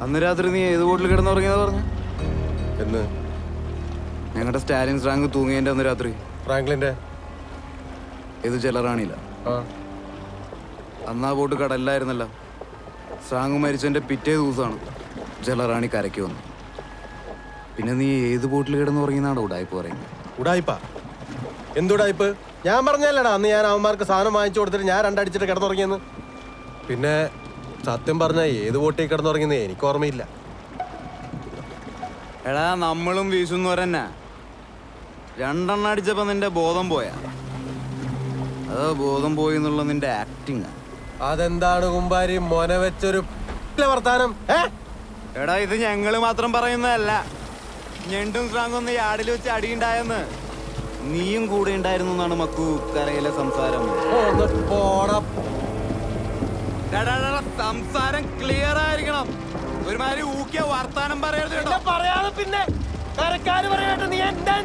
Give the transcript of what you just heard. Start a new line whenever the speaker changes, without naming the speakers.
അന്ന് രാത്രി നീ ഏത് ബോട്ടിൽ കിടന്നുറങ്ങിയെന്ന് പറഞ്ഞു?
എന്ന്
ഞങ്ങളുടെ സ്റ്റാലിൻ സ്രാങ്ക് തൂങ്ങിയതിന്റെ അന്ന് രാത്രി.
ഫ്രാങ്ക്ലിന്റെ
ഇത് ജലറാണിയില്ല. അന്ന് ആ ബോട്ട് കടലിലായിരുന്നല്ലോ. സ്രാങ്ക് മരിച്ചതിന്റെ പിറ്റേ ദിവസമാണ് ജലറാണി കരയ്ക്ക് വന്നു. പിന്നെ നീ ഏത് ബോട്ടിൽ കിടന്നുറങ്ങിയെന്നാണ് ഉടായ്പ പറയുന്നത്?
ഉടായ്പ? എന്തുടായ്പ്? ഞാൻ പറഞ്ഞല്ലടാ അന്ന് ഞാൻ അവന്മാർക്ക് സാധനം വാങ്ങിച്ചു കൊടുത്തിട്ട് ഞാൻ രണ്ടടിച്ചിട്ട് കിടന്നുറങ്ങിയെന്ന്. പിന്നെ സത്യം പറഞ്ഞ ഏത് ബോട്ടിൽ കിടന്നുറങ്ങിയെന്ന് എനിക്ക് ഓർമ്മയില്ല.
എടാ നമ്മളും വീശുന്നവരെന്നാ. രണ്ടെണ്ണം അടിച്ചപ്പോ നിന്റെ ബോധം പോയാ? അതോ ബോധം പോയി എന്നുള്ള നിന്റെ ആക്ടിങ്?
അതെന്താണ് കുമ്പാരി മൊന വെച്ചൊരു വർത്താനം?
എടാ ഇത് ഞങ്ങള് മാത്രം പറയുന്നതല്ല. ഞണ്ടും സ്രാങ്കൊന്ന് യാർഡിൽ വെച്ച് അടിയുണ്ടായെന്ന് നീയും കൂടെ ഉണ്ടായിരുന്നു എന്നാണ് മക്കു കരയിലെ സംസാരം. സംസാരം ക്ലിയർ ആയിരിക്കണം. ഒരുമാതിരി ഊക്കിയ വർത്താനം പറയരുത്.
പറയാതെ പിന്നെ കരക്കാര് പറയാനായിട്ട് നീ എന്താ